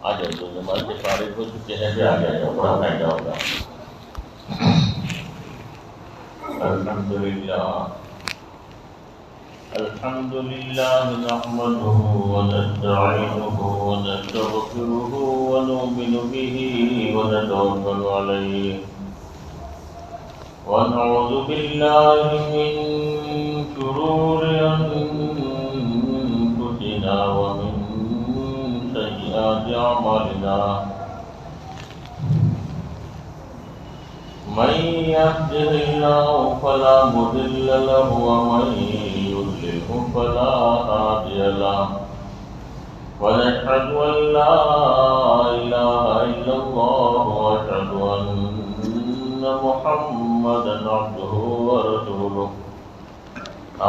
آ جاؤ جو نماز سے فارغ ہو چکے ہیں آ جاؤ بڑا فائدہ ہوگا. الحمد لله نحمده ونستعينه ونستغفره ونؤمن به ونتوكل عليه ونعوذ بالله من شرور أنفسنا ومن سيئات أعمالنا من يهده الله فلا مضل له ومن يضلل فلا هادي له ونشهد أن لا إله إلا الله وأشهد أن محمدا عبده ورسوله.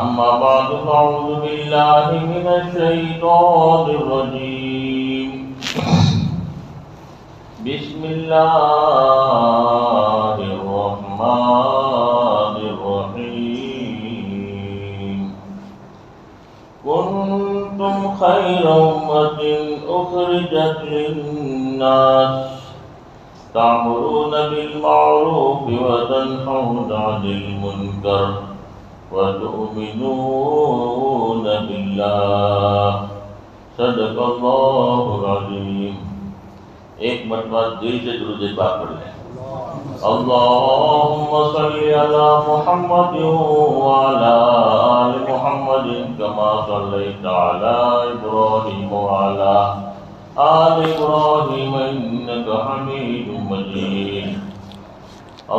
أما بعد فأعوذ بالله من الشيطان الرجيم. بسم الله الرحمن الرحيم. كنتم خير أمة أخرجت للناس تأمرون بالمعروف وتنهون عن المنكر وتؤمنون بالله. صدق الله العظيم. ایک مرتبہ دل سے درود پاک پڑھ لیں. اللهم صل على محمد وعلى آل محمد كما صليت على إبراهيم وعلى آل إبراهيم إنك حميد مجيد.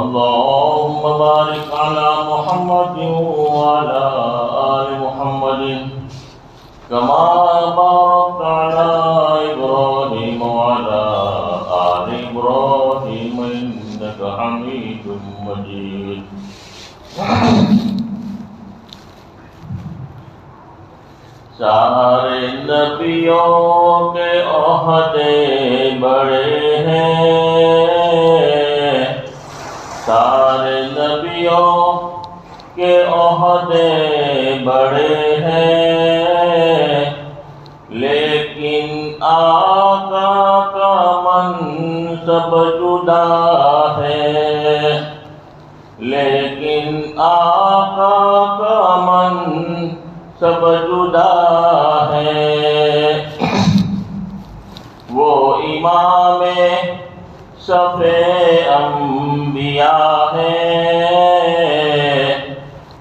اللهم بارك على محمد وعلى آل محمد كما باركت على إبراهيم وعلى آل إبراهيم إنك حميد مجيد. سارے نبیوں کے عہدے بڑے ہیں، سارے نبیوں کے عہدے بڑے ہیں، لیکن آقا کا منصب جدا ہے، لیکن آقا کا منصب جدا ہے. وہ امام صف انبیاء ہے،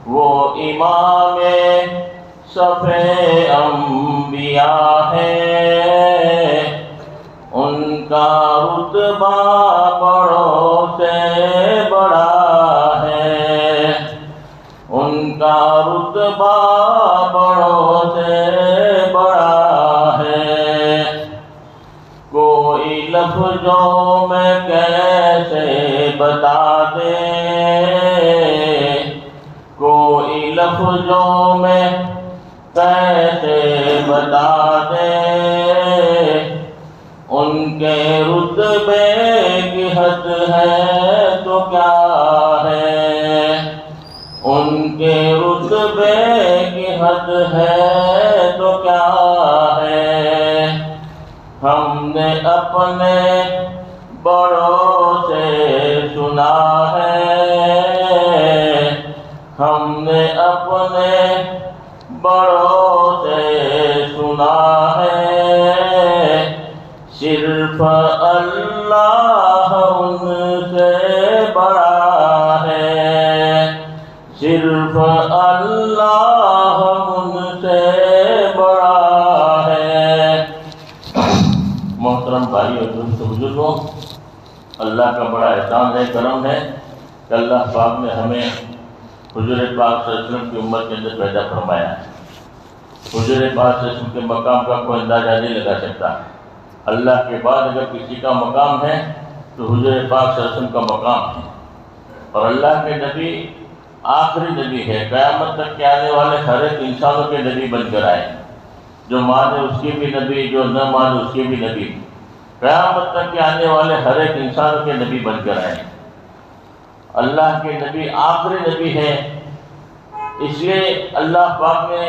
وہ امام صف انبیاء ہے. ان کا رتبہ بڑوں سے بڑا ہے، ان کا رتبہ بڑوں سے بڑا ہے. کوئی لفظوں میں کیسے بتا دے، کوئی لفظوں میں کیسے بتا دے. ان کے رتبے کی حد ہے تو کیا ہے، ان کے رتبے کی حد ہے تو کیا ہے. ہم نے اپنے بڑوں سے سنا ہے، ہم نے اپنے بڑوں سے سنا ہے. صرف اللہ ان سے بڑا ہے، صرف اللہ ان سے بڑا ہے. محترم بھائی اور بزرگوں، اللہ کا بڑا احسان ہے، کرم ہے کہ اللہ پاک نے ہمیں حضور پاک صلی اللہ علیہ وسلم کی امت کے اندر پیدا فرمایا ہے. حضور پاک صلی اللہ علیہ وسلم کے مقام کا کوئی اندازہ نہیں لگا سکتا. اللہ کے بعد اگر کسی کا مقام ہے تو حضور پاک صلی اللہ علیہ وسلم کا مقام ہے. اور اللہ کے نبی آخری نبی ہے، قیامت تک کے آنے والے ہر ایک انسانوں کے نبی بن کر آئے. جو مانے اس کے بھی نبی، جو نہ مانے اس کے بھی نبی. قیامت تک کے آنے والے ہر ایک انسان کے نبی بن کر آئے. اللہ کے نبی آخری نبی ہیں، اس لیے اللہ پاک نے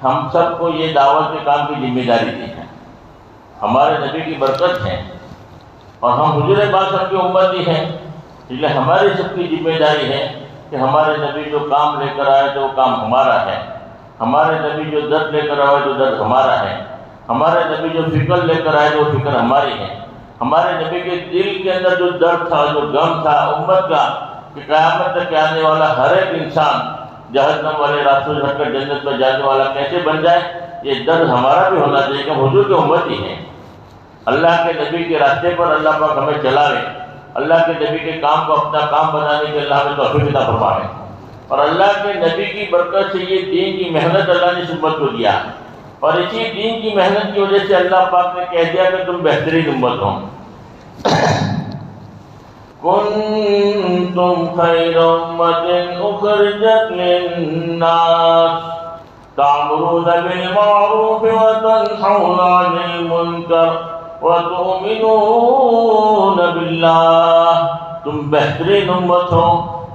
ہم سب کو یہ دعوت کے کام کی ذمہ داری دی ہے. ہمارے نبی کی برکت ہیں اور ہم حضور پاک صلی اللہ علیہ وسلم کی امتی ہیں، اس لیے ہماری سب کی ذمہ داری ہے کہ ہمارے نبی جو کام لے کر آئے تو وہ کام ہمارا ہے، ہمارے نبی جو درد لے کر آئے تو درد ہمارا ہے، ہمارے نبی جو فکر لے کر آئے تو فکر ہماری ہے، ہمارے نبی کے دل کے اندر جو درد تھا، جو غم تھا امت کا کہ قیامت تک آنے والا ہر ایک انسان جہنم والے راستوں سے ہٹ کر جنت میں جانے والا کیسے بن جائے، یہ درد ہمارا بھی ہونا چاہیے کہ ہم حضور کی امتی ہیں۔ اللہ کے نبی کے راستے پر اللہ پاک ہمیں چلاوے، اللہ کے نبی کے کام کو اپنا کام بنانے کے اللہ ہمیں توفیق عطا فرمائے، اور اللہ کے نبی کی برکت سے یہ دین کی محنت اللہ نے امت کو دیا، اور اسی دین کی محنت کی وجہ سے اللہ پاک نے کہہ دیا کہ تم بہترین امت ہو۔ کنتم خیر امت اخرجت للناس تأمرون بالمعروف وتنہون عن المنکر وتؤمنون باللہ، تم بہترین امت ہو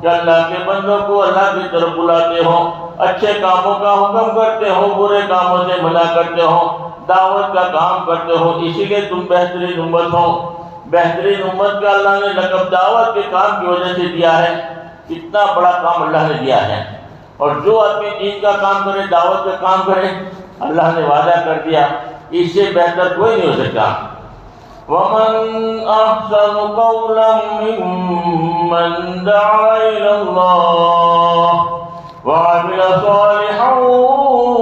کہ اللہ کے بندوں کو اللہ کی طرف بلاتے ہو، اچھے کاموں کا حکم کرتے ہو، برے کاموں سے منع کرتے ہو، دعوت کا کام کرتے ہو، اسی لیے تم بہترین امت ہو۔ بہترین امت کا اللہ نے لقب دعوت کے کام کی وجہ سے دیا ہے، اتنا بڑا کام اللہ نے دیا ہے، اور جو آدمی دین کا کام کرے، دعوت کا کام کرے، اللہ نے وعدہ کر دیا اس سے بہتر کوئی نہیں ہو سکتا۔ وَمَنْ أَحْسَنُ قَوْلًا مِّمَّنْ دَعَا إِلَى اللَّهِ وَعَمِلَ صَالِحًا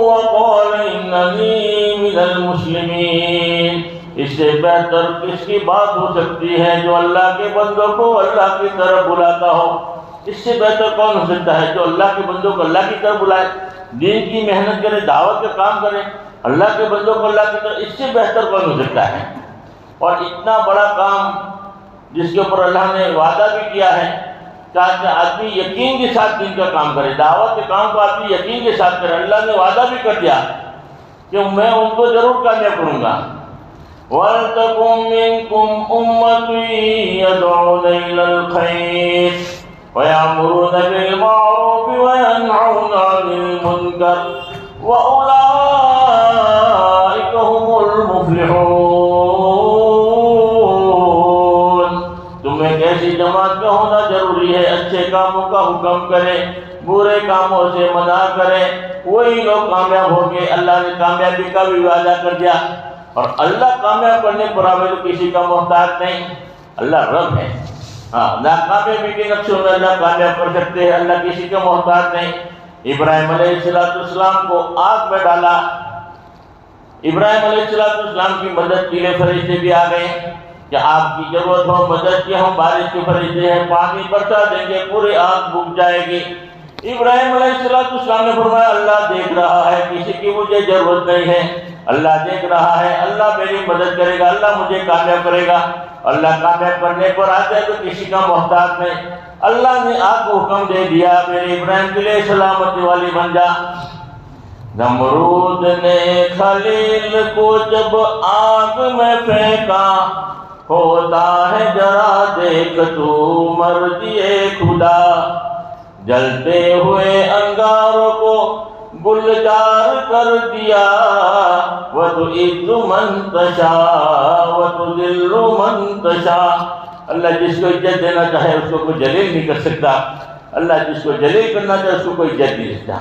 وَقَالَ إِنَّنِي مِنَ الْمُسْلِمِينَ، اس سے بہتر کس کی بات ہو سکتی ہے جو اللہ کے بندوں کو اللہ کی طرف بلاتا ہو؟ اس سے بہتر کون ہو سکتا ہے جو اللہ کے بندوں کو اللہ کی طرف بلائے، دین کی محنت کرے، دعوت کا کام کرے، اللہ کے بندوں کو اللہ کی طرف، اس سے بہتر کون ہو سکتا ہے؟ اور اتنا بڑا کام جس کے اوپر اللہ نے وعدہ بھی کیا ہے کہ آدمی یقین کے ساتھ دین کا کام کرے، دعوت کے کام کو آدمی یقین کے ساتھ کرے، اللہ نے وعدہ بھی کر دیا کہ میں ان کو ضرور کامیاب کروں گا۔ وَلْتَكُن مِّنكُمْ أُمَّةٌ يَدْعُونَ إِلَى الْخَيْرِ وَيَأْمُرُونَ بِالْمَعْرُوفِ وَيَنْهَوْنَ عَنِ الْمُنكَرِ وَأُولَٰئِكَ هُمُ الْمُفْلِحُونَ۔ تمہیں ایسی جماعت کا ہونا ضروری ہے، اچھے کاموں کا حکم کرے، برے کاموں سے منع کرے، وہی لوگ کامیاب ہوں گے۔ اللہ نے کامیابی کا بھی وعدہ کر دیا، اور اللہ کامیاب کرنے پر ہمیں تو کسی کا محتاج نہیں، اللہ رب ہے۔ ناکامیابی کے نقشوں میں اللہ کامیاب کر سکتے ہیں، اللہ کسی کا محتاج نہیں۔ ابراہیم علیہ السلام کو آگ میں ڈالا، ابراہیم علیہ السلام کی مدد کے لیے فرشتے بھی آ گئے کہ آپ کی ضرورت ہو مدد کی، ہم بارش کے فرشتے ہیں، پانی برسا دیں گے، پوری آگ بجھ جائے گی۔ ابراہیم علیہ السلام نے فرمایا اللہ دیکھ رہا ہے، کسی کی مجھے ضرورت نہیں ہے، اللہ دیکھ رہا ہے، اللہ میری مدد کرے گا، اللہ مجھے کامیاب کرے گا۔ اللہ کامیاب کرنے پر آتے ہیں تو کسی کا محتاج نہیں۔ اللہ نے آگ کو حکم دے دیا میرے ابراہیم کے لیے سلامتی والی بن جا۔ نمرود نے خلیل کو جب آگ میں پھینکا، ہوتا ہے ذرا دیکھ تو مرضی خدا، جلتے ہوئے انگاروں کو گلزار کر دیا، وَتُعِزُّ مَن تَشَاءُ وَتُذِلُّ مَن تَشَاءُ۔ اللہ جس کو عزت دینا چاہے اس کو کوئی ذلیل نہیں کر سکتا، اللہ جس کو ذلیل کرنا چاہے اس کو کوئی عزت نہیں دیتا۔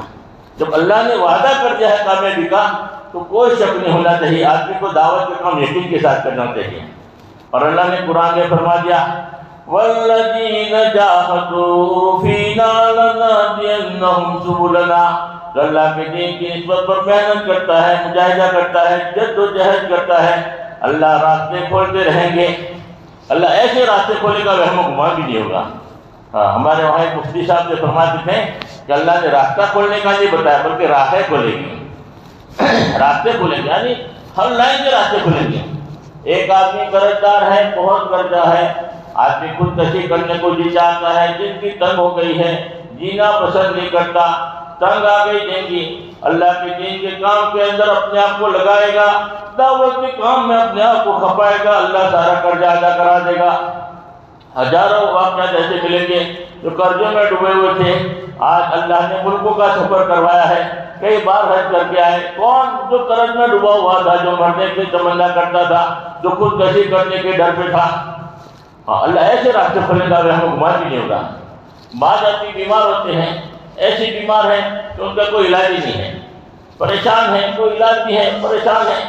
جب اللہ نے وعدہ کر دیا ہے کامیابی کا تو کوئی شک نہیں ہونا چاہیے، آدمی کو دعوت کا کام یقین کے ساتھ کرنا چاہیے۔ اور اللہ نے قرآن میں فرما دیا وَالَّذِينَ جَاهَدُوا فِينَا لَنَهْدِيَنَّهُمْ سُبُلَنَا، جو اللہ کے دین کی نسبت پر محنت کرتا ہے، مجاہدہ کرتا ہے، جد و جہد کرتا ہے، اللہ راستے کھولتے رہیں گے۔ اللہ ایسے راستے کھولے گا وہم و گمان بھی نہیں ہوگا۔ ہمارے وہاں ایک مفتی صاحب سے فرماتے تھے کہ اللہ نے راستہ کھولنے کا نہیں بتایا بلکہ راہیں کھولے گی، راستے کھولیں گے، یعنی ہر لائن کے راستے کھولیں گے۔ ایک آدمی قرضدار ہے، بہت قرضہ ہے، آدمی خود کشی کرنے کو جی چاہتا ہے، جن کی تنگ ہو گئی ہے، جینا پسند نہیں کرتا، تنگ آ گئی دیں گی، اللہ کے دین کے کام کے اندر اپنے آپ کو لگائے گا، دعوت کے کام میں اپنے آپ کو کھپائے گا، اللہ سارا قرضہ ادا کرا دے گا۔ ہزاروں واقعات ایسے ملیں گے جو قرضوں میں ڈوبے ہوئے تھے، آج اللہ نے ملکوں کا سفر کروایا ہے، کئی بار حج کر کے آئے۔ کون جو قرض میں ڈوبا ہوا تھا، جو مرنے کی تمنا کرتا تھا، جو خودکشی کرنے کے ڈر پہ تھا، اللہ ایسے راستے کھولے گا، ہمیں گمان بھی نہیں ہوگا۔ بعض آدمی بیمار ہوتے ہیں، ایسے بیمار ہیں کہ ان کا کوئی علاج ہی نہیں ہے، پریشان ہیں، کوئی علاج نہیں ہے، پریشان ہیں۔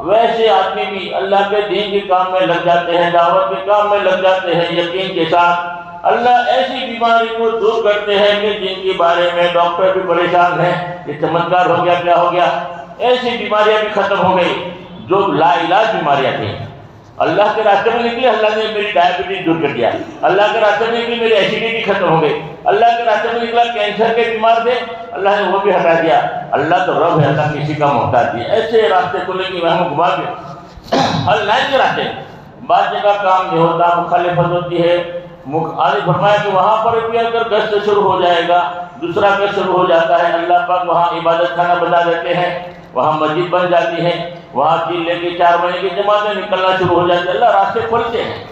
ویسے آدمی بھی اللہ کے دین کے کام میں لگ جاتے ہیں، دعوت کے کام میں لگ جاتے ہیں، یقین کے ساتھ اللہ ایسی بیماری کو دور کرتے ہیں کہ جن کے بارے میں ڈاکٹر بھی پریشان ہیں، یہ چمتکار ہو گیا، کیا ہو گیا، ایسی بیماریاں بھی ختم ہو گئی جو لا علاج بیماریاں تھیں۔ اللہ کے راستے میں نکلی، اللہ نے میری ڈائبٹیز دور کر دیا۔ اللہ کے راستے میں نکلی، میری ایسیڈیٹی ختم ہو گئی۔ اللہ کے راستے میں نکلا، کینسر کے بیمار تھے، اللہ نے وہ بھی ہٹا دیا۔ اللہ تو رب ہے، اللہ کسی کا محتاج نہیں۔ ایسے راستے کھلے کہ ہم گھما کے حل لائن کے راستے۔ بعض جگہ کام نہیں ہوتا، مخالفت ہوتی ہے۔ آج فرمایا کہ وہاں پر بھی اگر گشت شروع ہو جائے گا، دوسرا گشت شروع ہو جاتا ہے، اللہ پاک وہاں عبادت خانہ بنا دیتے ہیں، وہاں مسجد بن جاتی ہے، وہاں 3 لے کے 4 مہینے کی جماعتیں نکلنا شروع ہو جاتی ہے، اللہ راستے کھولتے ہیں۔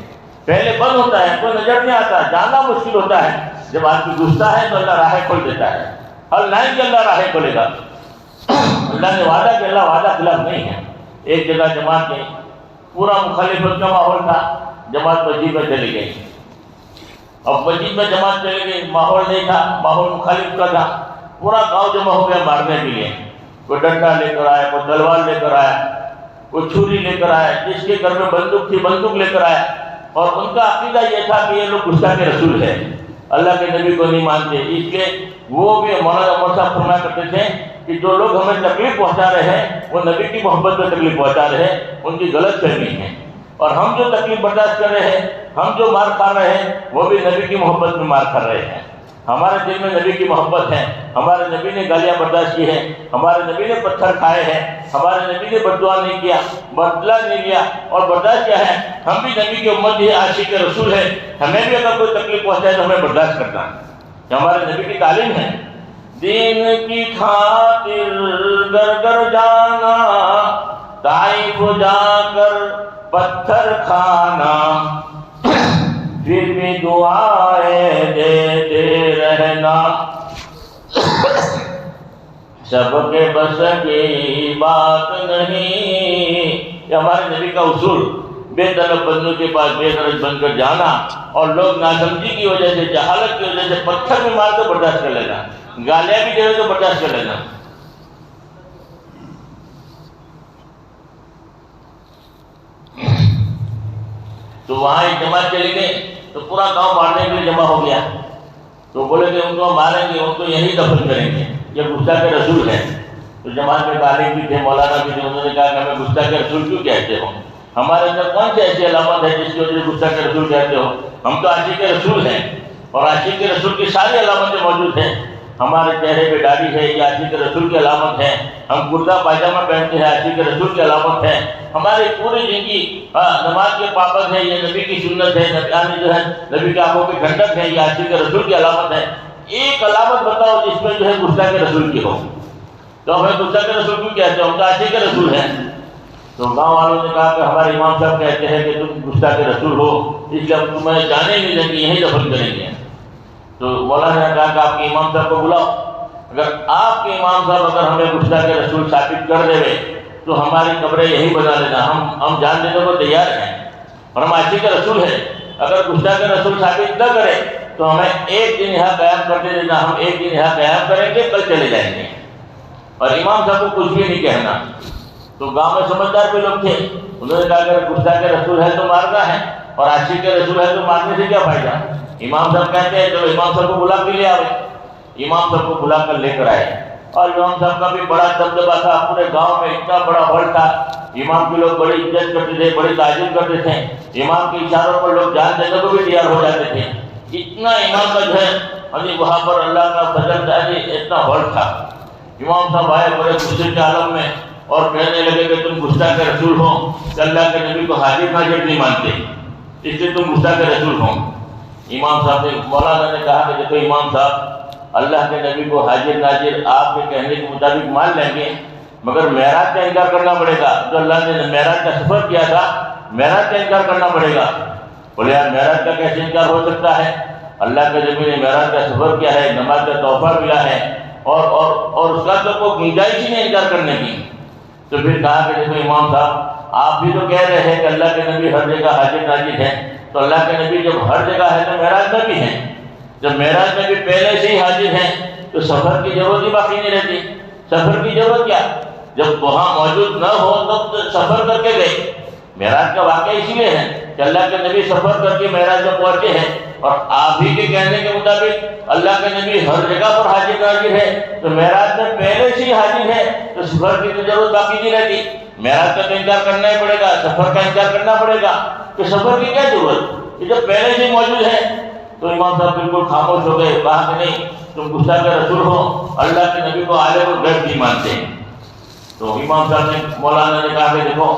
پہلے بند ہوتا ہے، کوئی نظر نہیں آتا، جاننا مشکل ہوتا ہے، جب آدمی گھستا ہے تو اللہ راہیں کھول دیتا ہے۔ ہر لائن کے اللہ راہیں کھولے گا۔ اللہ نے وعدہ کہ اللہ وعدہ خلاف نہیں ہے۔ ایک جگہ جماعت گئی، پورا مخالفت کا ماحول تھا، جماعت مسجد میں چلی گئی۔ اب مسجد میں جماعت چلی گئی، ماحول نہیں تھا، ماحول مخالف کا تھا، پورا گاؤں جمع ہو گیا مارنے کے لیے۔ کوئی ڈنڈا لے کر آیا، کوئی تلوار لے کر آیا، کوئی چھری لے کر آیا، جس کے گھر میں بندوق تھی بندوق لے کر آیا۔ اور ان کا عقیدہ یہ تھا کہ یہ لوگ گستاخ رسول ہے، اللہ کے نبی کو نہیں مانتے، اس لیے وہ بھی مولانا عمر صاحب فرمایا کرتے تھے کہ جو لوگ ہمیں تکلیف پہنچا رہے ہیں وہ نبی کی محبت میں تکلیف پہنچا رہے ہیں، ان کی غلط فہمی ہے۔ اور ہم جو تکلیف برداشت کر رہے ہیں، ہم جو مار کھا رہے ہیں، وہ بھی نبی کی محبت میں مار کھا رہے ہیں۔ ہمارے دل میں نبی کی محبت ہے، ہمارے نبی نے گالیاں برداشت کی ہیں، ہمارے نبی نے پتھر کھائے ہیں، ہمارے نبی نے بددعا نہیں کیا، بدلہ نہیں لیا اور برداشت کیا ہے۔ ہم بھی نبی کی امت ہی، عاشق رسول ہے، ہمیں بھی اگر کوئی تکلیف پہنچائے تو ہمیں برداشت کرنا ہے، یہ ہمارے نبی کی تعلیم ہے۔ دین کی خاطر گر گر جانا، طائف جا کر پتھر کھانا، پھر بھی دعائیں دیتے رہنا، سب کے بس کی بات نہیں۔ یہ ہمارے نبی کا اصول، بے طلب بندوں کے پاس بے غرض بن کر جانا، اور لوگ ناسمجھی کی وجہ سے، جہالت کی وجہ سے پتھر بھی مار تو برداشت کر لینا، گالیاں بھی دے تو برداشت کر لینا۔ تو وہاں ایک جماعت چلی گئی تو پورا گاؤں مارنے کے لیے جمع ہو گیا، تو بولے کہ ان کو ماریں گے، ان کو یہی دفن کریں گے، یہ گستاخ رسول ہے۔ تو جماعت میں طالب بھی تھے، مولانا بھی تھے، انہوں نے کہا کہ ہمیں گستاخ رسول کیوں کہتے ہو؟ ہمارے اندر کون سی ایسی علامت ہے جس کی وجہ سے گستاخ رسول کہتے ہو؟ ہم تو عاشق رسول ہیں، اور عاشق رسول کی ساری علامتیں موجود ہیں۔ ہمارے چہرے پہ داڑھی ہے، یہ عاشق رسول کی علامت ہے، ہم کرتا پاجامہ پہنتے ہیں، عاشق رسول کی علامت ہے، ہماری پوری زندگی نماز کے پابند ہے، یہ نبی کی سنت ہے، یعنی جو ہے نبی کی آنکھوں کی ٹھنڈک ہے، یہ عاشق رسول کی علامت ہے۔ ایک علامت بتاؤ جس میں جو ہے گستاخ رسول کی ہو، تو ہمیں گستاخ رسول کیوں کہتے ہیں؟ ہم تو عاشق رسول ہیں۔ تو گاؤں والوں نے کہا کہ ہمارے امام صاحب کہتے ہیں کہ تم گستاخ رسول ہو، اس لیے ہم تمہیں جانے نہیں دیں گے، یہیں دفن کریں گے۔ تو مولانا نے کہا کہ آپ کے امام صاحب کو بلاؤ، اگر آپ کے امام صاحب اگر ہمیں گستاخ رسول ثابت کر دے تو ہماری قبریں یہی بنا لینا، ہم جان دینے کو تیار ہیں، اور ہم عاشق رسول ہیں۔ اگر گستاخ رسول ثابت نہ کرے تو ہمیں ایک دن یہاں قیام کر دینا، ہم ایک دن یہاں قیام کریں گے، کل چلے جائیں گے، اور امام صاحب کو کچھ بھی نہیں کہنا۔ تو گاؤں میں سمجھدار بھی لوگ تھے، انہوں نے کہا اگر گستاخ رسول ہے تو مارنا ہے، اور عاشق رسول ہے تو مارنے سے کیا فائدہ؟ امام صاحب کہتے ہیں چلو امام صاحب کو بلا کے لے آئے۔ امام صاحب کو بلا کر لے کر آئے، اور امام صاحب کا بھی بڑا دبدبا تھا، پورے گاؤں میں اتنا بڑا ہال تھا، امام کے لوگ بڑی عزت کرتے تھے، بڑی تعظیم کرتے تھے، امام کے اشاروں پر لوگ جان دینے کو بھی تیار ہو جاتے تھے، اتنا امام کا جو ہے وہاں پر اللہ کا فضل تھا، اتنا ہال تھا۔ امام صاحب آئے بڑے غصے کے عالم میں اور کہنے لگے کہ تم گستاخ رسول ہو، کہ اللہ کے نبی کو حاضر ناظر نہیں مانتے، اس لیے تم گستاخ رسول ہو۔ امام صاحب نے، مولانا نے کہا کہ دیکھو امام صاحب، اللہ کے نبی کو حاضر ناظر آپ کے کہنے کے مطابق مان لیں گے، مگر معراج کا انکار کرنا پڑے گا، جو اللہ نے معراج کا سفر کیا تھا، معراج کا انکار کرنا پڑے گا۔ بولے یار معراج کا کیسے انکار ہو سکتا ہے؟ اللہ کے نبی نے معراج کا سفر کیا ہے، نماز کا تحفہ ملا ہے، اور اس کا تو کوئی گنجائش ہی نہیں انکار کرنے کی۔ تو پھر کہا کہ دیکھو امام صاحب، آپ بھی تو کہہ رہے ہیں کہ اللہ کے نبی ہر جگہ حاضر ناظر ہے، تو اللہ کے نبی جب ہر جگہ ہے تو معراج میں بھی ہیں۔ جب معراج میں بھی پہلے سے ہی حاضر ہیں تو سفر کی ضرورت ہی باقی نہیں رہتی۔ سفر کی ضرورت کیا؟ جب وہاں موجود نہ ہو تب تو سفر کر کے گئے۔ معراج کا واقعہ اسی لیے ہے کہ اللہ کے نبی سفر کر کے معراج میں پہنچے ہیں، اور آپ ہی کے کہنے کے مطابق اللہ کے نبی ہر جگہ پر حاضر ناظر ہے، تو معراج میں پہلے سے ہی حاضر ہے، تو سفر کی تو ضرورت باقی نہیں رہتی۔ معراج کا تو انکار کرنا ہی پڑے گا، سفر کا انکار کرنا پڑے گا، تو سفر کی کیا ضرورت؟ یہ جب پہلے سے موجود ہے۔ تو امام صاحب بالکل خاموش ہو گئے، کہا کہ نہیں، تم گستاخ رسول ہو، اللہ کے نبی کو عالم الغیب نہیں مانتے۔ تو امام صاحب نے، مولانا نے کہا کہ دیکھو،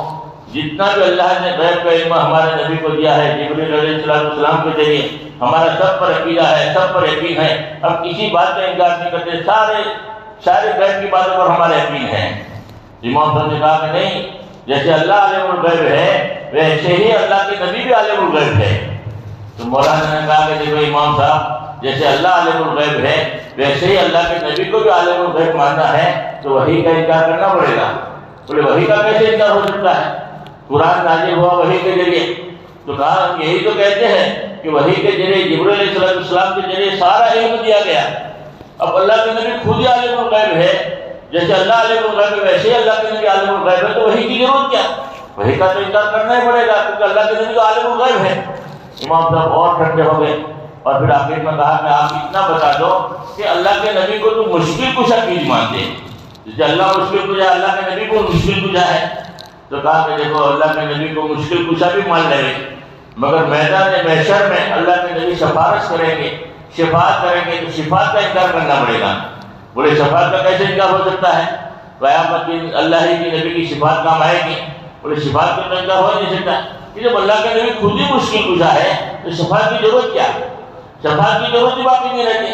جتنا بھی اللہ نے غیب کا علم ہمارے نبی کو دیا ہے جبریل علیہ السلام کے ذریعے، ہمارا سب پر عقیدہ ہے، سب پر یقین ہے، ہم کسی بات کا انکار نہیں کرتے، سارے غیب کی باتوں پر ہمارا یقین ہے۔ امام صاحب نے کہا کہ نہیں، جیسے اللہ عالم الغیب ہے ویسے ہی اللہ کے نبی بھی عالم الغیب ہے۔ تو مولانا نے کہا کہ دیکھو امام صاحب، جیسے اللہ عالم الغیب ہے ویسے ہی اللہ کے نبی کو بھی عالم الغیب ماننا ہے، تو وحی کا انکار کرنا پڑے گا۔ بولے وحی کا کیسے انکار ہو سکتا ہے؟ قرآن نازل ہوا وحی کے ذریعے۔ تو کہا یہی تو کہتے ہیں کہ وحی کے ذریعے جبریل علیہ السلام کے ذریعے سارا علم دیا گیا۔ اب اللہ کے نبی خود ہی عالم الغیب ہے، جیسے اللہ عالم الغیب ہے ویسے ہی اللہ کے نبی عالم الغیب ہے، تو وحی کی ضرورت کیا؟ وحی کا تو انکار کرنا ہی پڑے گا، کیونکہ اللہ کے نبی تو عالم الغیب ہے۔ امام صاحب اور ٹھنڈے ہو گئے، اور پھر آخر میں کہا کہ آپ اتنا بتا دو کہ اللہ کے نبی کو تو مشکل کشا کیوں مانتے ہیں؟ جیسے اللہ مشکل کشا، اللہ کے نبی کو مشکل کشا ہے۔ تو کہا کہ دیکھو، اللہ کے نبی کو مشکل کشا بھی مان لیں گے، مگر میدان محشر میں اللہ کے نبی سفارش کریں گے، شفاعت کریں گے، تو شفاعت کا انکار کرنا پڑے گا۔ بولے شفاعت کا کیسے انکار ہو سکتا ہے؟ قیامت کے دن اللہ ہی کے نبی کی شفاعت کام آئے گی۔ بولے شفاعت کا انکار ہو نہیں سکتا، کہ جب اللہ کے نبی خود ہی مشکل کشا ہے تو شفاعت کی ضرورت کیا؟ شفاعت کی ضرورت ہی باقی نہیں رہتی۔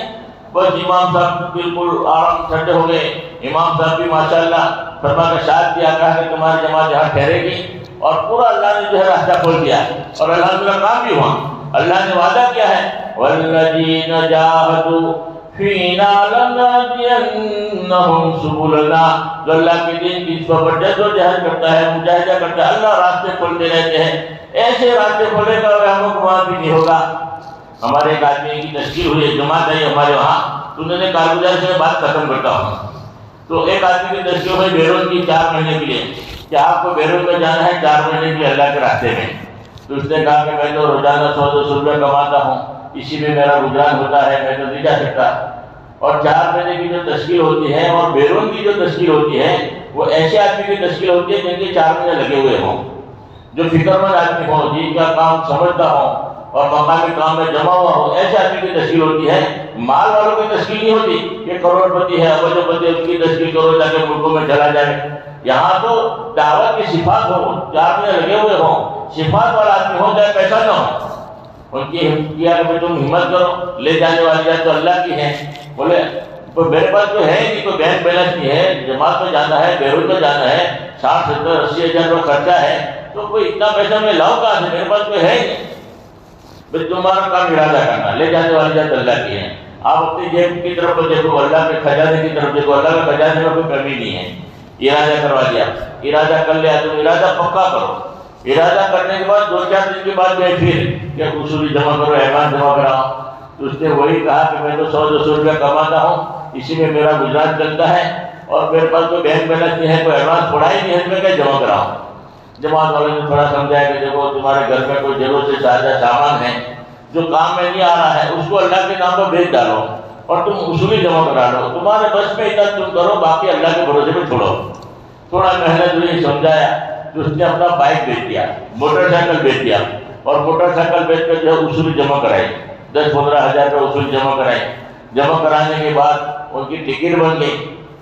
بس امام صاحب بالکل آرام ٹھنڈے ہو گئے۔ امام صاحب بھی ماشاءاللہ فرما کا شاد کیا، کہا کہ تمہاری جماعت یہاں ٹھہرے گی، اور پورا اللہ نے جو ہے راستہ کھول دیا، اور الحمدللہ کام بھی ہوا۔ اللہ نے وعدہ کیا ہے، والذین جاہدوا فینا لنہدینہم سبلنا، جو اللہ کے دین کی پر جدوجہد کرتا ہے، مجاہدہ کرتا ہے، اللہ راستے کھولتے رہتے ہیں۔ ایسے راستے کھولے گا وہ ہم کو وہاں بھی نہیں ہوگا۔ ہمارے ایک آدمی کی تشکیل ہوئی ہے، جماعت ہے ہمارے وہاں، تو انہوں نے کارگزار سے بات ختم کرتا ہوں۔ تو ایک آدمی کی تشکیل ہوئی بیرون کی 4 مہینے کے لیے، کہ آپ کو بیرون میں جانا ہے 4 مہینے کے لیے اللہ کے راستے میں۔ تو اس نے کہا کہ میں تو روزانہ 100-200 روپئے کماتا ہوں، اسی میں میرا گزران ہوتا ہے، میں تو نہیں جا سکتا۔ اور 4 مہینے کی جو تشکیل ہوتی ہے اور بیرون کی جو تشکیل ہوتی ہے، وہ ایسے آدمی کی تشکیل ہوتی ہے جن کے 4 مہینے لگے ہوئے ہوں، جو فکر مند آدمی ہو، جن کا کام سمجھتا ہو اور مقامی کام میں جمع ہوا ہو، ایسے آدمی کی تشکیل ہوتی ہے۔ مال والوں کی تشکیل نہیں ہوتی کہ کروڑ پتی ہے، ابج پتی ہے، اس کی تشکیل کرو تاکہ ملکوں میں چلا جائے۔ یہاں تو دعوت کی صفات ہو، 4 مہینے لگے ہوئے ہوں، صفات والا آدمی ہو چاہے پیسہ نہ ہو، ان کی کیا کہ تم ہمت کرو، لے جانے والی جائے تو اللہ کی ہے۔ بولے تو میرے پاس تو ہے نہیں، کوئی بینک بیلنس نہیں ہے، جماعت میں جانا ہے، بیرون میں جانا ہے، 60-70-80 ہزار روپئے خرچہ ہے، تو کوئی اتنا پیسہ میں لاؤں کہاں سے؟ میرے پاس کوئی ہے نہیں۔ بس تمہارا کام ارادہ کرنا، لے جانے والی جات اللہ کی ہے۔ آپ اپنی جیب کی طرف دیکھو، اللہ کے خزانے کی طرف دیکھو، اللہ کے خزانے میں کوئی کمی نہیں ہے۔ ارادہ کروا دیا، ارادہ کر لیا، تم ارادہ پکا کرو۔ ارادہ کرنے کے بعد 2-4 دن کے بعد میں پھر کیا اصولی جمع کرو، احکام جمع کراؤ۔ تو اس نے وہی کہا کہ میں تو 100-200 روپیہ کماتا ہوں، اسی میں میرا گزارا چلتا ہے، اور میرے پاس کوئی بینک بیلنس نہیں ہے، کوئی ایڈوانس پڑا ہی نہیں ہے، میں کیا جمع کراؤں۔ جماعت والوں نے تھوڑا سمجھایا کہ دیکھو تمہارے گھر میں کوئی ضرورت سے زیادہ سامان ہے جو کام میں نہیں آ رہا ہے، اس کو اللہ کے نام پر بھیج ڈالو اور تم اصولی جمع کرا لو، تمہارے بس میں اتنا تم کرو، باقی اللہ کے بھروسے پہ چھوڑو۔ تھوڑا محنت ہوئی، سمجھایا، تو اس نے اپنا بائک بیچ دیا، موٹر سائیکل بیچ دیا، اور موٹر سائیکل بیچ کر جو ہے اصولی جمع کرائی، 10-15 ہزار روپے اصولی جمع کرائی۔ جمع کرانے کے بعد ان کی ٹکٹ بن گئی،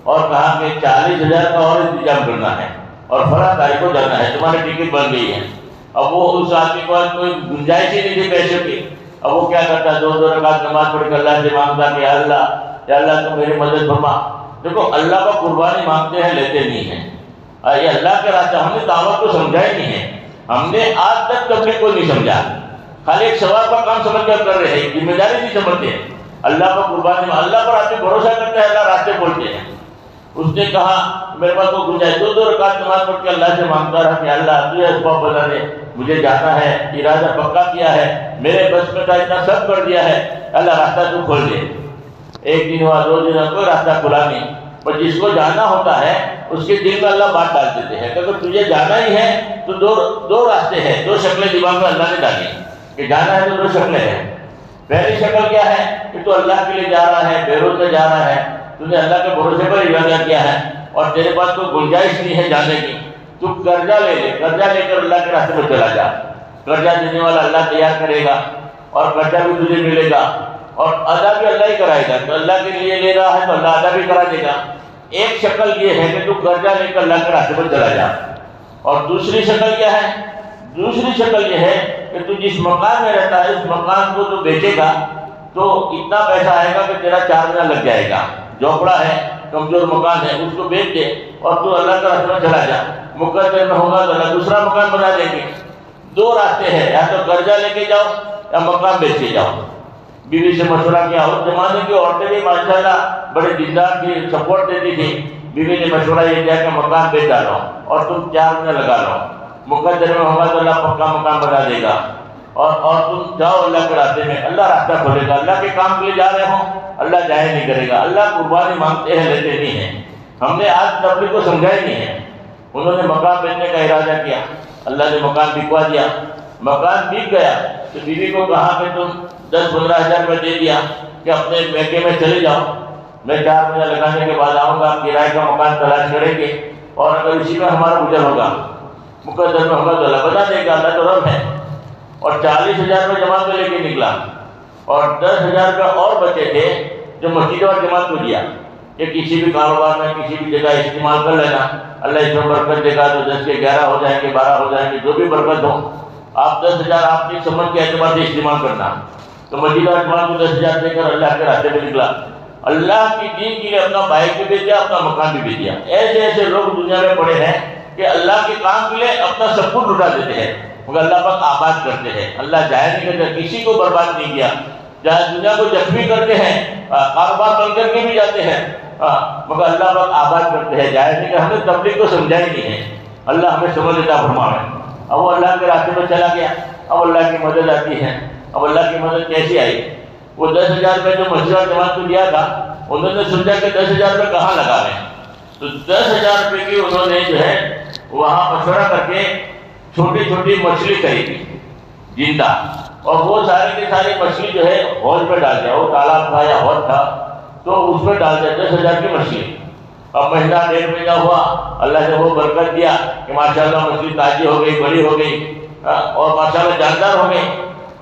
اور کہا کہ 40,000 کا اور انتظام کرنا ہے، اور فلاں تاریخ کو جانا ہے، تمہاری ٹکٹ بن گئی ہے۔ اب وہ اس آدمی کو کوئی گنجائش ہی نہیں تھی پیسے کی۔ اب وہ کیا کرتا، 2 رکعت نماز پڑھ کے اللہ سے مانگتا کہ یا اللہ تو میری مدد فرما۔ دیکھو اللہ کا قربانی مانگتے ہیں، لیتے نہیں ہیں۔ یہ اللہ کے راستے، ہم نے دعوت کو سمجھا ہی نہیں ہے، ہم نے آج تک کبھی کوئی نہیں سمجھا، خالی ایک ثواب کا کام سمجھ کر رہے ہیں، ذمہ داری نہیں سمجھتے ہیں۔ اللہ پر قربانی میں اللہ پر آدمی بھروسہ کرتا ہے، اللہ راستے بولتے ہیں۔ اس نے کہا میرے پاس تو گنجائش، دو رکعت نماز پڑھ کے اللہ سے مانگتا رہا کہ اللہ تجھے اسباب بتا دے، مجھے جانا ہے، ارادہ پکا کیا ہے، میرے بس میں تھا اتنا سب کر دیا ہے، اللہ راستہ تو کھول دے۔ ایک دن ہوا، 2 دن ہوا، کوئی راستہ کھلا نہیں۔ پر جس کو جانا ہوتا ہے اس کے دل میں اللہ بات ڈال دیتے ہیں کہ اگر تجھے جانا ہی ہے تو دو راستے ہیں، 2 شکلیں دماغ میں اللہ نے ڈالی کہ جانا ہے تو 2 شکلیں ہیں۔ پہلی شکل کیا ہے کہ تو اللہ کے لیے جا رہا ہے، بیروز میں جا رہا ہے، تو نے اللہ کے بھروسے پر ارادہ کیا ہے اور تیرے پاس کوئی گنجائش نہیں ہے جانے کی، تو قرضہ لے لے، قرضہ لے کر اللہ کے راستے میں چلا جا۔ قرضہ دینے والا اللہ تیار کرے گا اور قرضہ بھی تجھے ملے گا اور ادا بھی اللہ ہی کرائے گا۔ تو اللہ کے لیے لے رہا ہے تو اللہ ادا بھی کرا دے گا۔ ایک شکل یہ ہے کہ تو قرضہ لے کر اللہ کے راستے پر چلا جا، اور دوسری شکل کیا ہے؟ دوسری شکل یہ ہے کہ تو جس مکان میں رہتا ہے اس مکان کو تو بیچے گا تو اتنا پیسہ آئے گا کہ تیرا 4 مہینہ لگ جائے گا۔ جھوپڑا ہے، کمزور مکان ہے، اس کو بیچ دے اور تو اللہ کا راستے میں چلا جا۔ مقدر میں ہوگا تو اللہ دوسرا مکان بنا دیں گے۔ 2 راستے ہیں، یا تو قرضہ لے کے جاؤ یا مکان بیچ کے جاؤ۔ بیوی سے مشورہ کیا، اس زمانے کی عورتیں بھی ماشاءاللہ بڑے دیندار تھی، سپورٹ دیتی تھی۔ بیوی نے مشورہ یہ دیا کہ مکان بیچ ڈالو اور تم 4 مہینے لگا لو، مقدر میں ہوگا تو اللہ پکا مکان بنا دے گا، اور تم جاؤ اللہ کے راستے میں، اللہ راستہ کھولے گا۔ اللہ کے کام کے لیے جا رہے ہوں، اللہ ضائع نہیں کرے گا۔ اللہ قربانی مانگتے ہیں، لیتے نہیں ہیں۔ ہم نے آج تبلیغ کو سمجھا ہی نہیں ہے۔ انہوں نے مکان بیچنے کا ارادہ کیا، اللہ نے مکان بکوا دیا، مکان بک گیا تو بیوی کو کہا کہ تم 10-15 ہزار روپے دے دیا کہ اپنے میکے میں چلے جاؤ، میں 4 مہینہ لگانے کے بعد آؤں گا، کرائے کا مکان تلاش کریں گے اور اگر اسی میں ہمارا گزر ہوگا، مقدر میں ہوگا تو اللہ بتا دے گا، اللہ تو رب ہے۔ اور 40,000 روپے جماعت میں لے کے نکلا اور 10,000 روپے اور بچے تھے جو مسجد اور جماعت کو دیا کہ کسی بھی کاروبار میں کسی بھی جگہ استعمال کر لینا، اللہ اس میں برکت دے گا تو 10 کے 11 ہو جائیں گے، 12 ہو جائیں گے، جو بھی برکت ہو۔ آپ 10,000 اپنی سمجھ کے اعتبار سے استعمال کرنا۔ تو مسجد اور جماعت کو 10,000 دے کر اللہ کے راستے میں نکلا، اللہ کی دین کے لیے اپنا بائک بھی بیچ دیا، اپنا مکان بھی بیچ دیا۔ ایسے ایسے لوگ دنیا میں پڑے ہیں کہ اللہ کے کام کے لیے اپنا سب کچھ لٹا دیتے ہیں مگر اللہ پاک آباد کرتے ہیں۔ اللہ ظاہر نہیں کرتے، کسی کو برباد نہیں کیا۔ جہاں دنیا کو زخمی کرتے ہیں، کاروبار بند کر کے بھی جاتے ہیں، مگر اللہ پاک آباد کرتے ہیں۔ ظاہر نہیں کہ ہم نے تبلیغ کو سمجھا ہی نہیں ہے۔ اللہ ہمیں سمجھ عطا فرمائے۔ اب وہ اللہ کے راستے میں چلا گیا، اب اللہ کی مدد آتی ہے۔ اب اللہ کی مدد کیسی آئی؟ وہ 10,000 روپے جو مسجد اور جماعت کو دیا تھا، انہوں نے سوچا کہ 10,000 روپے کہاں لگا لیں، تو 10,000 روپے کی انہوں نے جو ہے وہاں مشورہ کر کے چھوٹی چھوٹی مچھلی خریدی زندہ، اور وہ ساری کی ساری مچھلی جو ہے حوض میں ڈال دیا۔ وہ تالاب تھا یا حوض تھا تو اس میں ڈال دیا 10,000 کی مچھلی۔ اب مہینہ 1.5 مہینہ ہوا، اللہ نے وہ برکت دیا کہ ماشاءاللہ مچھلی تازی ہو گئی، بڑی ہو گئی اور ماشاءاللہ جاندار ہو گئی۔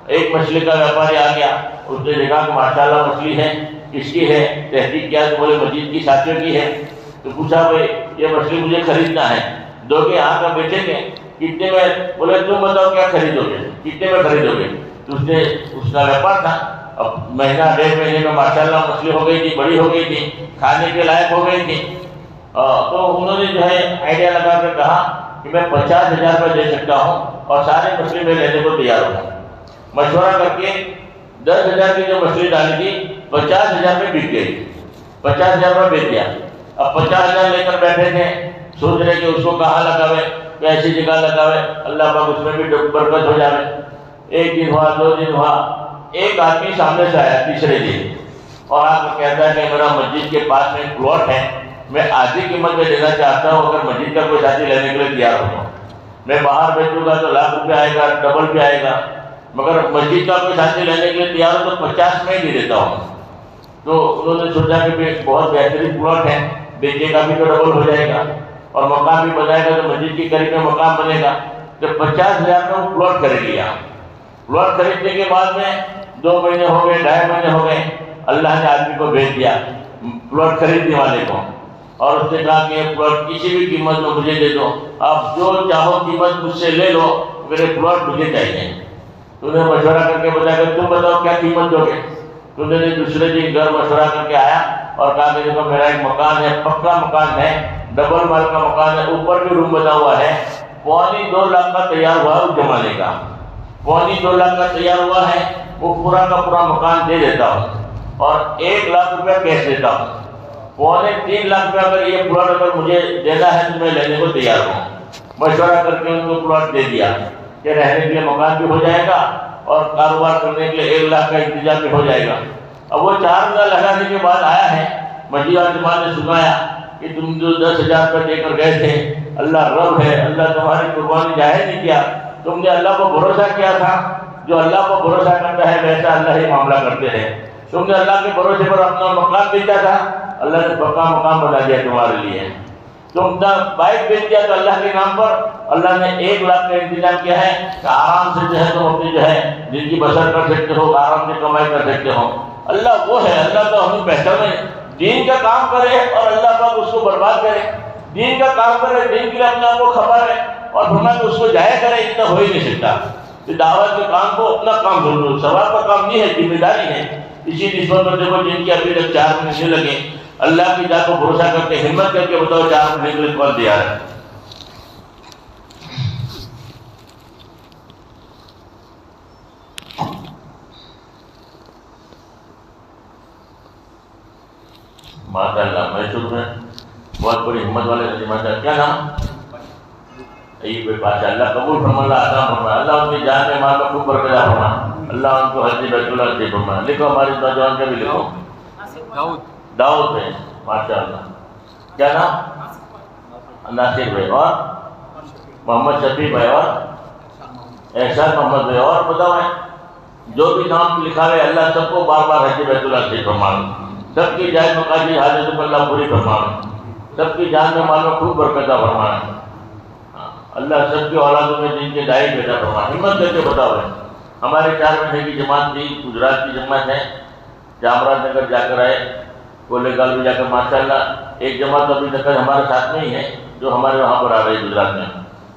ایک مچھلی کا ویپاری آ گیا، اس نے دیکھا کہ ماشاءاللہ مچھلی ہے، کس کی ہے؟ تحقیق کیا تو بولے مسجد کی ساتھیوں کی ہے۔ تو پوچھا بھائی یہ مچھلی مجھے خریدنا ہے، دو گے؟ ہاں کا بیچیں گے، کتنے میں؟ بولے تم بتاؤ کیا خریدو گے، کتنے میں خریدو گے؟ تو اس کا ویپار تھا۔ اب مہینہ 1.5 مہینے میں ماشاءاللہ مچھلی ہو گئی تھی، بڑی ہو گئی تھی، کھانے کے لائق ہو گئی تھی۔ تو انہوں نے جو ہے آئیڈیا لگا کر کہا کہ میں 50,000 روپے دے سکتا ہوں اور ساری مچھلی میں لینے کو تیار ہوں۔ مشورہ کر کے 10,000 کی جو مچھلی ڈالی تھی 50,000 میں بک گئی، 50,000 روپے بیچ دیا۔ اب 50,000 لے کر بیٹھے تھے، سوچ رہے کہ اس کو کہاں لگاوے، ایسی جگہ لگاوے اللہ پاک اس میں بھی برکت ہو جائے۔ ایک دن ہوا، 2 دن ہوا، ایک آدمی سامنے سے آیا تیسرے دن اور آ کر کہتا ہے کہ میرا مسجد کے پاس میں ایک پلاٹ ہے، میں آدھی قیمت میں دینا چاہتا ہوں، اگر مسجد کا کوئی ساتھی لینے کے لیے تیار ہو، میں باہر بیچوں گا تو لاکھ روپے آئے گا، ڈبل بھی آئے گا، مگر مسجد کا کوئی ساتھی لینے کے لیے تیار ہو تو 50 میں ہی دے دیتا ہوں۔ تو انہوں نے سوچا کہ بہت بہترین پلاٹ ہے، بیچے کا بھی تو ڈبل ہو جائے گا اور مکان بھی بنائے گا تو مسجد کی قریب میں مکان بنے گا۔ تو 50,000 میں وہ پلاٹ خرید لیا۔ پلاٹ خریدنے کے بعد میں 2 مہینے ہو گئے، 2.5 مہینے ہو گئے، اللہ نے آدمی کو بھیج دیا پلاٹ خریدنے والے کو، اور اس نے کہا کہ یہ پلاٹ کسی بھی قیمت میں مجھے دے دو، آپ جو چاہو قیمت مجھ سے لے لو، میرے پلاٹ مجھے چاہیے۔ تو انہیں مشورہ کر کے بتایا کہ تم بتاؤ کیا قیمت دو گے؟ تو انہوں نے دوسرے دن گھر مشورہ کر کے آیا اور کہا کہ دیکھو میرا ایک مکان ہے، پکا مکان ہے، ڈبل مال کا مکان ہے، اوپر بھی روم بنا ہوا ہے، 2.25 لاکھ کا تیار ہوا اس زمانے کا، 2.25 کا تیار ہوا ہے، وہ پورا کا پورا مکان دے دیتا ہوں اور 1 لاکھ روپیہ کیش دیتا ہوں۔ 3.25 لاکھ روپیہ اگر یہ پلاٹ اگر مجھے دینا ہے تو میں لینے کو تیار ہوں۔ مشورہ کر کے ان کو پلاٹ دے دیا کہ رہنے کے لیے مکان بھی ہو جائے گا اور کاروبار کرنے کے لیے 1 لاکھ کا انتظام بھی ہو جائے گا۔ اب وہ 4 ہزار لگانے کے بعد آیا ہے، مسجد اور جماعت نے سنایا کہ تم جو 10,000 روپے دے کر گئے تھے، اللہ رب ہے، اللہ تمہاری قربانی ظاہر نہیں کیا، تم نے اللہ کو بھروسہ کیا تھا، جو اللہ کو بھروسہ کرتا ہے ویسا اللہ ہی معاملہ کرتے ہیں، تم نے اللہ کے بھروسے پر اپنا مکان بیچا تھا، اللہ نے پکا مکان بنا دیا تمہارے لیے، تم نے بائک بیچ دیا تو اللہ کے نام پر اللہ نے 1 لاکھ کا انتظام کیا ہے کہ آرام سے جو ہے تم اپنی جو ہے زندگی بسر کر سکتے ہو، آرام سے کمائی کر سکتے ہو۔ اللہ وہ ہے، اللہ تو ہمیں پہچانے، دین کا کام کرے اور اللہ پاک اس کو برباد کرے، دین کا کام کرے، دین کے لیے اپنے آپ کو کھپائے اور فرمایا کہ اس کو ضائع کرے، اتنا ہو ہی نہیں سکتا۔ کہ دعوت کے کام کو اپنا کام سمجھو، ثواب کا کام نہیں ہے، ذمہ داری ہے۔ اسی نسبت پر دیکھو جن کی ابھی تک 4 مہینے لگے، اللہ کی ذات کو بھروسہ کر کے ہمت کر کے بتاؤ 4 مہینے کے لیے کون تیار ہے؟ ماشاء اللہ، میسور میں بہت بڑی ہمت والے ماشاء، کیا نام؟ ایوب پاشا، اللہ قبول فرما، اللہ عطا فرما، اللہ ان کی جان میں مال میں خوب برکت فرما، اللہ ان کو حج بیت اللہ سے فرما۔ لکھو ہمارے نوجوان کا بھی لکھو، داؤد ہے، ماشاء اللہ، کیا نام؟ ناصر بھائی، اور محمد شفیع بھائی، اور احسان محمد بھائی، اور بتاؤ ہے جو بھی نام لکھا ہے اللہ سب کو بار بار حج بیت اللہ سے فرما، سب کی جائز مقاصد حاجت کو اللہ پوری فرمائے، سب کی جان میں مال میں خوب برکت فرمائے، اللہ سب کی اولادوں میں جن کے دائیں پیدا فرمائے۔ ہمت کر کے بتاؤ ہے، ہمارے 4 مہینے کی جماعت تھی، گجرات کی جماعت ہے، جامراج نگر جا کر آئے، کولے گال بھی جا کر ماشاء اللہ ایک جماعت ابھی تک ہمارے ساتھ میں ہی ہے جو ہمارے وہاں پر آ رہی ہے گجرات میں،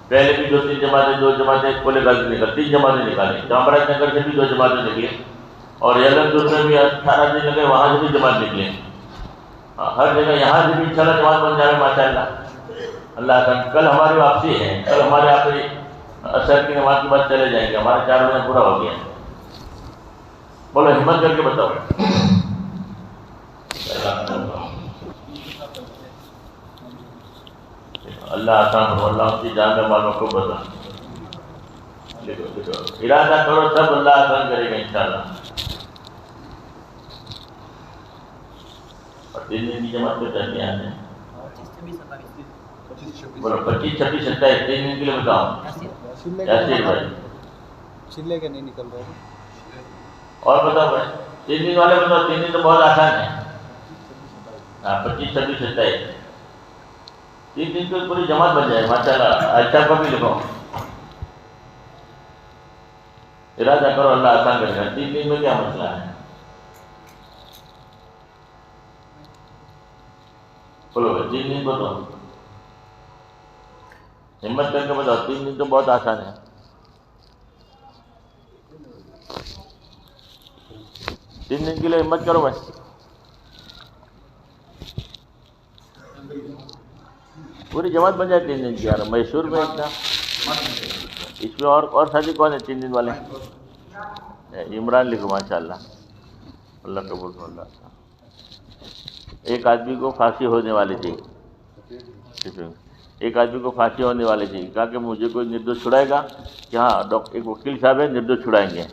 پہلے بھی 2-3 جماعتیں، 2 جماعتیں کولے گال سے نکل، 3 جماعتیں نکالی، جامراج نگر سے بھی 2 جماعتیں نکلی اور یلنپور میں بھی 18 دن لگے، وہاں سے بھی جماعت نکلی، ہر جگہ یہاں سے بھی انشاءاللہ جماعت بن جائے ماشاء اللہ۔ اللہ کا کل ہماری واپسی ہے، کل ہمارے آخری عصر کی نماز کے بعد چلے جائیں گے، ہمارے 4 مہینے پورا ہو گیا۔ بولو ہمت کر کے بتاؤ۔ اللہ آسان ہو، اللہ اس کی جان میں مال کو بتا، ارادہ کرو سب اللہ آسان کرے گا انشاءاللہ۔ اور 3 دن کی جماعت پہ چلتے ہیں، بولو 25، 26، 27 3 دن کے لیے بتاؤ۔ یاسر بھائی چلے کے نہیں نکل رہے، اور بتاؤ بھائی 3 دن والے بتاؤ، 3 دن تو بہت آسان ہے، 25، 26، 27 3 دن تو پوری جماعت بن جائے ماشاء اللہ۔ اچھا کو بھی لکھو، ارادہ کرو اللہ آسان کرے گا۔ 3 دن میں کیا مسئلہ ہے؟ بولو بھائی 3 دن بتاؤ، ہمت کر کے بتاؤ، 3 دن تو بہت آسان ہے۔ 3 دن کے لیے ہمت کرو بھائی۔ پوری جماعت بن جائے 3 دن کی، یار میسور میں اتنا، اس میں اور ساتھی کون ہے 3 دن والے؟ عمران لکھو ماشاء اللہ، اللہ قبول کرو اللہ۔ ایک آدمی کو پھانسی ہونے والی تھی، ایک آدمی کو پھانسی ہونے والی تھی، کہا کہ مجھے کوئی نردوش چھڑائے گا کہ ہاں ایک وکیل صاحب ہے نردوش چھڑائیں گے،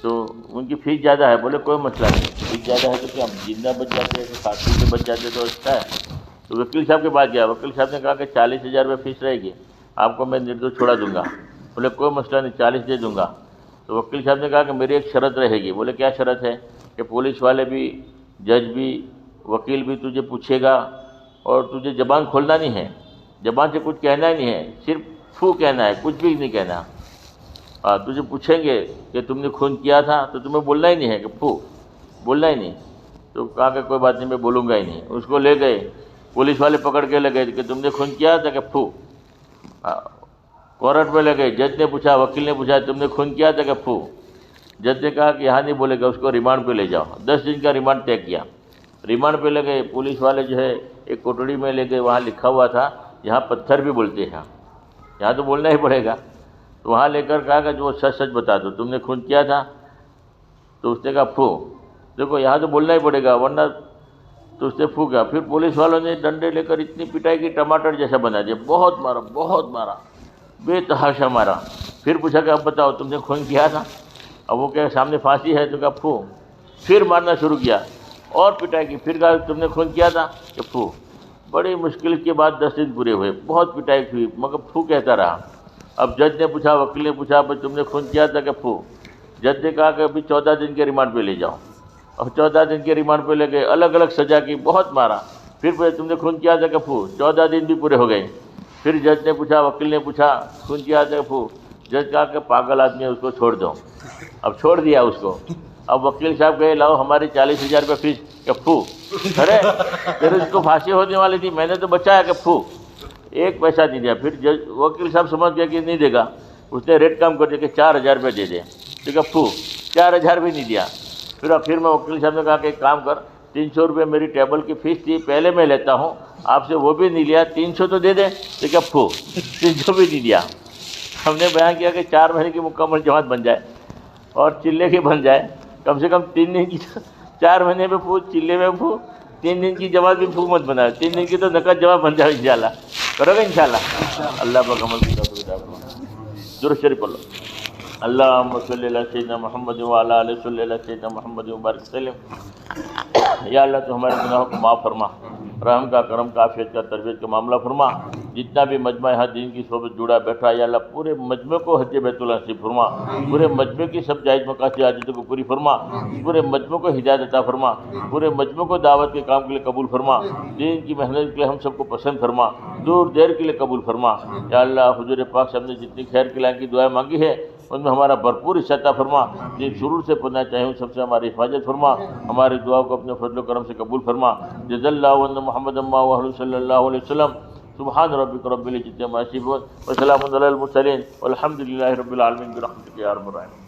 تو ان کی فیس زیادہ ہے، بولے کوئی مسئلہ نہیں، فیس زیادہ ہے تو کیا زندہ بچ جاتے ہیں، پھانسی سے بچ جاتے تو اچھا ہے۔ تو وکیل صاحب کے پاس گیا، وکیل صاحب نے کہا کہ 40,000 روپے فیس رہے گی، آپ کو میں نردوش چھڑا دوں گا، بولے کوئی مسئلہ نہیں 40 دے دوں گا۔ تو وکیل صاحب نے کہا کہ میری ایک شرط رہے گی، بولے کیا شرط ہے؟ کہ پولیس والے بھی، جج بھی، وکیل بھی تجھے پوچھے گا اور تجھے زبان کھولنا نہیں ہے، زبان سے کچھ کہنا ہی نہیں ہے، صرف پھو کہنا ہے، کچھ بھی نہیں کہنا۔ تجھے پوچھیں گے کہ تم نے خون کیا تھا تو تمہیں بولنا ہی نہیں ہے کہ پھو، بولنا ہی نہیں۔ تو کہا کہ کوئی بات نہیں میں بولوں گا ہی نہیں۔ اس کو لے گئے، پولیس والے پکڑ کے لے گئے کہ تم نے خون کیا تھا کہ پھو، کورٹ میں لے گئے، جج نے پوچھا، وکیل نے پوچھا تم نے خون کیا تھا کہ پھو، جج نے کہا کہ یہاں نہیں بولے گا، اس کو ریمانڈ پہ لے جاؤ۔ 10 دن کا ریمانڈ طے کیا، ریمانڈ پہ لے گئے، پولیس والے جو ہے ایک کوٹڑی میں لے گئے، وہاں لکھا ہوا تھا یہاں پتھر بھی بولتے ہیں، یہاں تو بولنا ہی پڑے گا۔ تو تو وہاں لے کر کہا کہ جو سچ سچ بتا دو، تم نے خون کیا تھا؟ تو اس نے کہا پھو۔ دیکھو یہاں تو بولنا ہی پڑے گا ورنہ، تو اس نے پھو کیا۔ پھر پولیس والوں نے ڈنڈے لے کر اتنی پٹائی کی ٹماٹر جیسا بنا دیا، بہت مارا بے تحاشا مارا۔ پھر پوچھا کہ اب بتاؤ تم نے خون کیا تھا؟ اب وہ کہ سامنے پھانسی ہے، تو کہا پھو۔ پھر مارنا شروع کیا اور پٹائی کی، پھر کہا تم نے خون کیا تھا؟ کہ پھو۔ بڑی مشکل کے بعد 10 دن پورے ہوئے، بہت پٹائی ہوئی مگر پھو کہتا رہا۔ اب جج نے پوچھا، وکیل نے پوچھا بھائی تم نے خون کیا تھا؟ کہ پھو۔ جج نے کہا کہ ابھی 14 دن کے ریمانڈ پہ لے جاؤ، اور 14 دن کے ریمانڈ پہ لے گئے، الگ الگ سزا کی، بہت مارا۔ پھر پوچھا تم نے خون کیا تھا؟ کہ پھو۔ 14 دن بھی پورے ہو گئے۔ پھر جج نے پوچھا، وکیل نے پوچھا خون کیا تھا؟ کہ پھو۔ جج کہا کہ پاگل آدمی ہے، اس کو چھوڑ دو۔ اب چھوڑ دیا اس کو۔ اب وکیل صاحب کہے لاؤ ہماری 40,000 روپے فیس۔ کہ پھو۔ ارے پھر اس کو پھانسی ہونے والی تھی، میں نے تو بچایا۔ کہ پھو۔ ایک پیسہ نہیں دیا۔ پھر وکیل صاحب سمجھ گیا کہ نہیں دے گا، اس نے ریٹ کم کر دیا کہ 4,000 روپے دے دے۔ ٹھیک ہے پھو۔ 4,000 بھی نہیں دیا۔ پھر میں وکیل صاحب نے کہا کہ ایک کام کر، 300 روپے میری ٹیبل کی فیس تھی، پہلے میں لیتا ہوں، آپ سے وہ بھی نہیں لیا، 300 تو دے دے۔ ٹھیک ہے پھو۔ 300 بھی نہیں دیا۔ ہم نے بیان کیا کہ 4 مہینے کی مکمل جماعت بن جائے اور چلے کی بن جائے، کم سے کم 3 دن کی، 4 مہینے میں پھو، چلے میں پھو، 3 دن کی جماعت بھی پھو مت بنائے، 3 دن کی تو نقد جماعت بن جائے انشاءاللہ۔ کرو گے انشاءاللہ؟ اللہ پاک عمل کی توفیق عطا فرمائے۔ درود شریف پڑھ لو۔ اللہم صلی علی سیدنا محمد وعلی آلہ صلی علی سیدنا محمد وبارک وسلم۔ یا اللہ تو ہمارے گناہوں کو معاف فرما، رحم کا، کرم کا، عافیت کا، تربیت کا معاملہ فرما۔ جتنا بھی مجمع یہاں دین کی صحبت جڑا بیٹھا، یا اللہ پورے مجمع کو حج بیت اللہ نصیب فرما، پورے مجمع کی سب جائز مقاصد حاجتوں کو پوری فرما، پورے مجمع کو ہدایت عطا فرما، پورے مجمع کو دعوت کے کام کے لیے قبول فرما، دین کی محنت کے لیے ہم سب کو پسند فرما، دور دیر کے لیے قبول فرما۔ یا اللہ حضور پاک سے ہم نے جتنی خیر کے لائن کی دعائیں مانگی ہے ان میں ہمارا بھرپور حصہ عطا فرما، جن شرور سے پناہ چاہے ان سب سے ہماری حفاظت فرما، ہماری دعا کو اپنے فضل و کرم سے قبول فرما۔ جزا اللہ عنا محمد صلی اللہ علیہ وسلم۔ سبحان ربک رب العزۃ عما یصفون وسلام علی المرسلین والحمد للہ رب العالمین برحمتک یا ارحم الراحمین۔